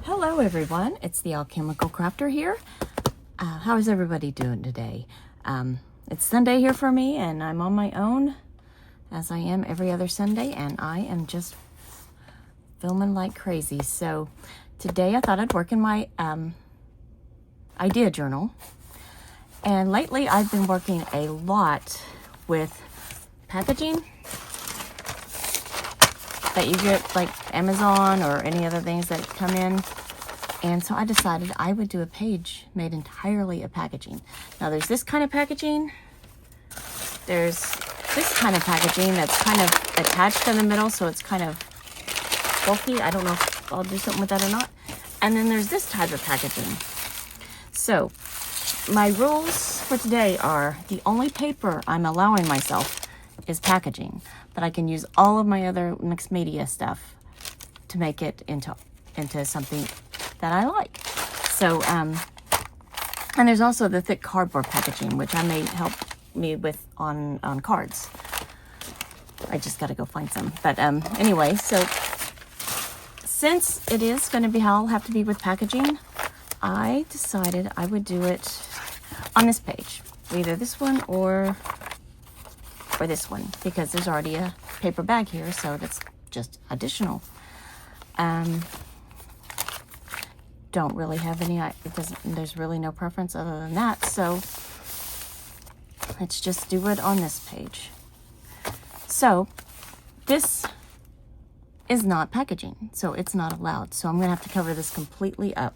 Hello everyone, it's the Alchemical Crafter here. How is everybody doing today? It's Sunday here for me and I'm on my own as I am every other Sunday, and I am just filming like crazy. So today I thought I'd work in my idea journal, and lately I've been working a lot with packaging that you get like Amazon or any other things that come in. And so I decided I would do a page made entirely of packaging. Now there's this kind of packaging. There's this kind of packaging that's kind of attached in the middle, so it's kind of bulky. I don't know if I'll do something with that or not. And then there's this type of packaging. So my rules for today are the only paper I'm allowing myself is packaging, but I can use all of my other mixed media stuff to make it into something that I like. So, and there's also the thick cardboard packaging, which I may help me with on cards. I just got to go find some. But anyway, so since it is going to be how I'll have to be with packaging, I decided I would do it on this page, either this one or this one, because there's already a paper bag here, so that's just additional. Don't really have any, there's really no preference other than that, so let's just do it on this page. So this is not packaging, so it's not allowed, so I'm gonna have to cover this completely up.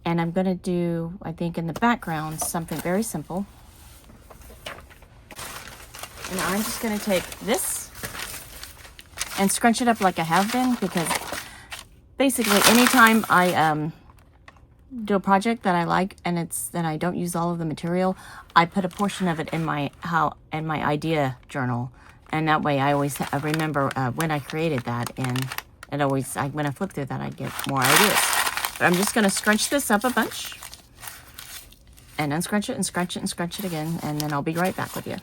And I'm gonna do, I think in the background, something very simple. And I'm just gonna take this and scrunch it up like I have been, because basically anytime I do a project that I like and then I don't use all of the material, I put a portion of it in my idea journal, and that way I always remember when I created that, and it always, when I flip through that, I get more ideas. But I'm just going to scrunch this up a bunch and unscrunch it and scrunch it and scrunch it again, and then I'll be right back with you.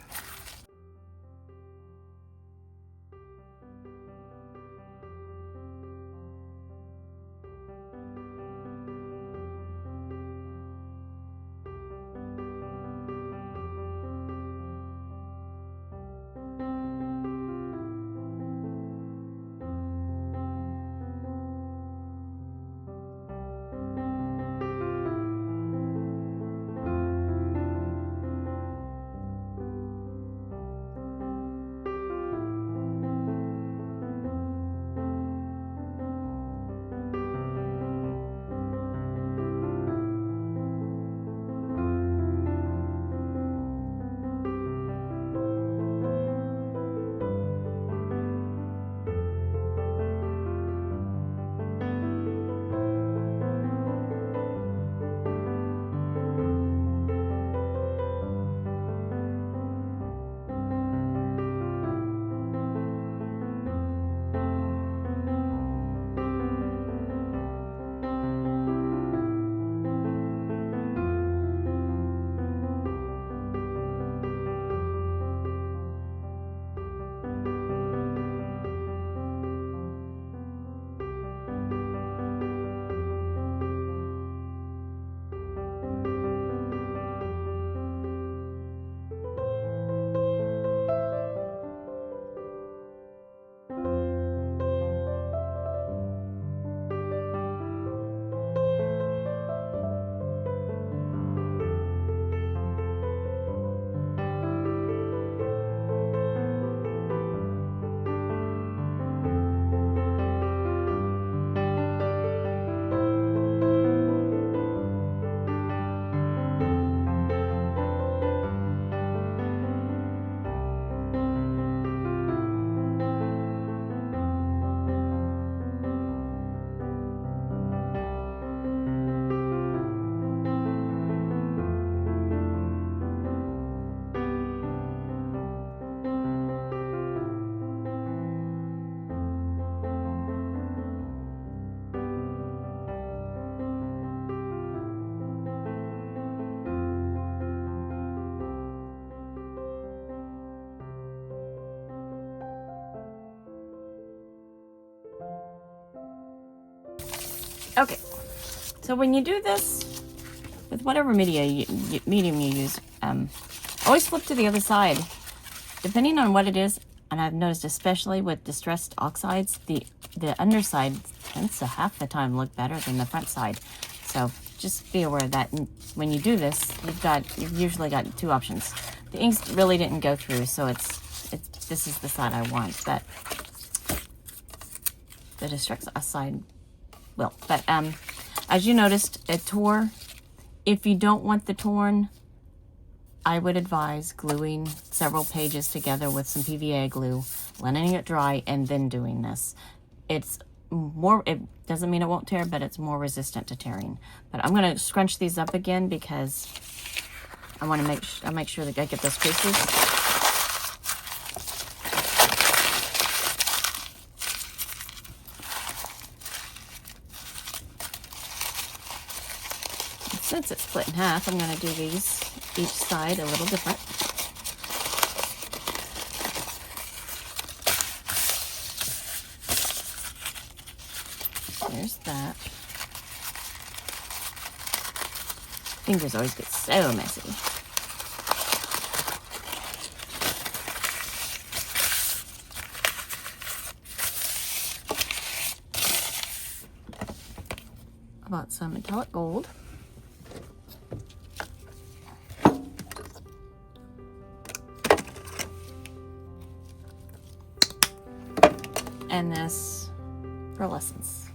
Okay, So when you do this, with whatever medium you use, always flip to the other side. Depending on what it is, and I've noticed especially with distressed oxides, the underside tends to half the time look better than the front side. So just be aware of that. And when you do this, you've usually got two options. The inks really didn't go through, so this is the side I want, but the distressed side will. But as you noticed, it tore. If you don't want the torn, I would advise gluing several pages together with some PVA glue, letting it dry, and then doing this. It's more, it doesn't mean it won't tear, but it's more resistant to tearing. But I'm going to scrunch these up again because I want to make sure that I get those creases. Since it's split in half, I'm going to do these each side a little different. There's that. Fingers always get so messy. I bought some metallic gold. And this pearlescence.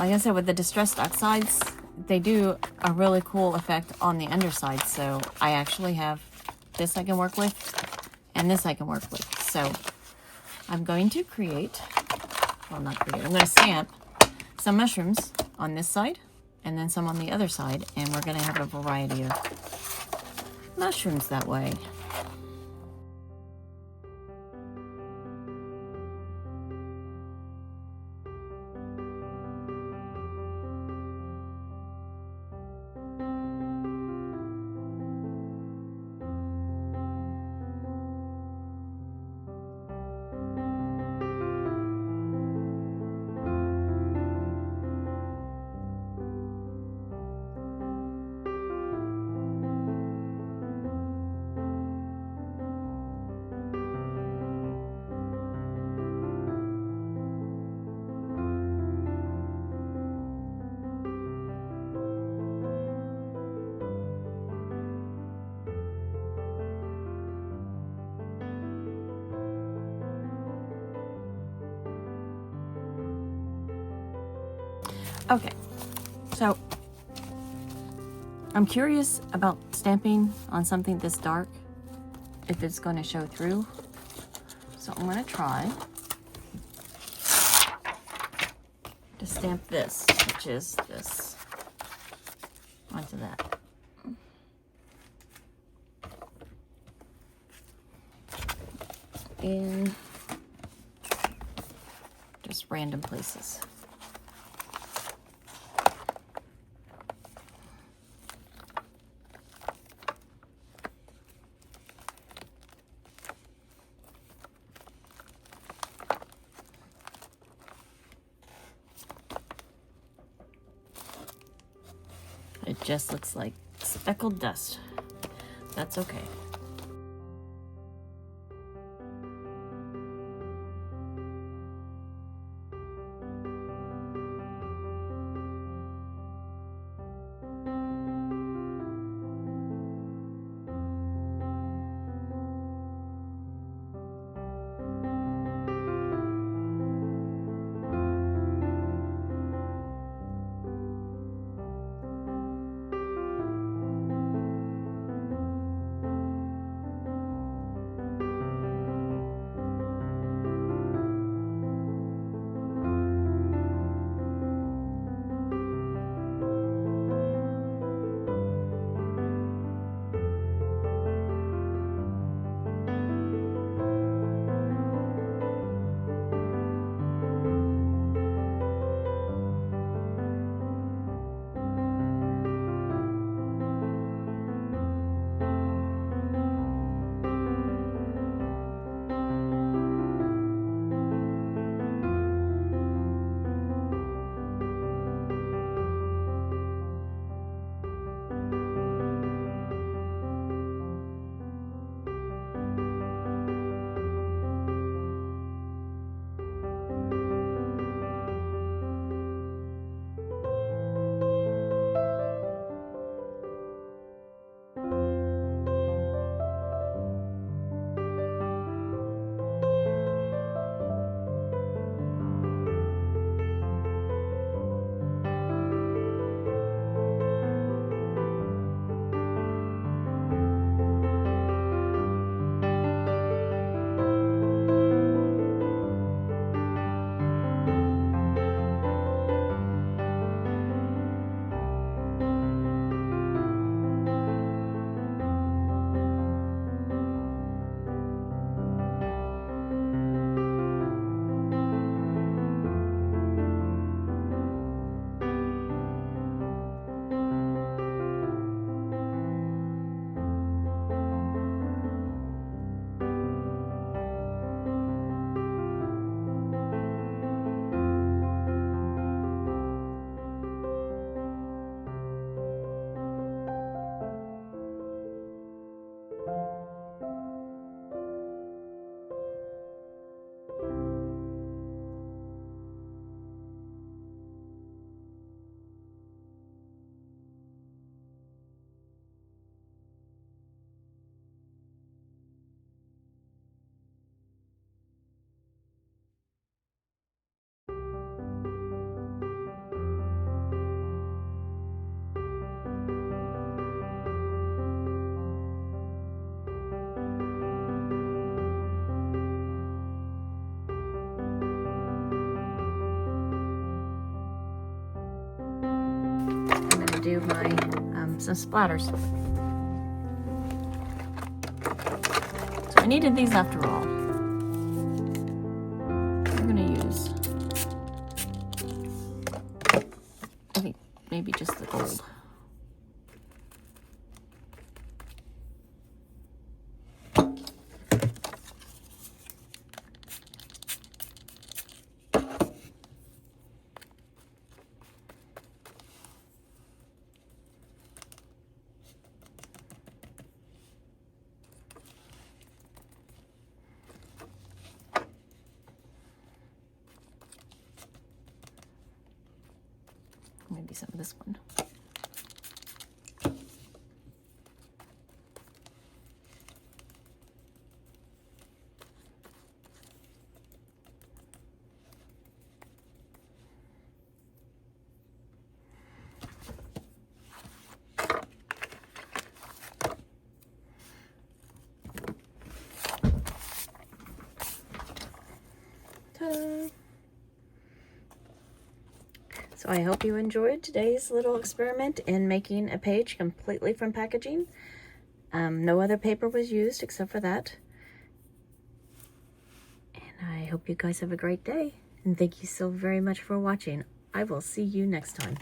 Like I said, with the distressed oxides, they do a really cool effect on the underside. So I actually have this I can work with and this I can work with. So I'm going to create, well, not create, I'm going to stamp some mushrooms on this side and then some on the other side. And we're going to have a variety of mushrooms that way. Okay, so I'm curious about stamping on something this dark, if it's going to show through. So I'm going to try to stamp this, which is this, onto that. In just random places. It just looks like speckled dust. That's okay. do my some splatters. So I needed these after all. I'm gonna use, I think maybe just the gold. Maybe some of this one. Ta-da! So I hope you enjoyed today's little experiment in making a page completely from packaging. No other paper was used except for that. And I hope you guys have a great day. And thank you so very much for watching. I will see you next time.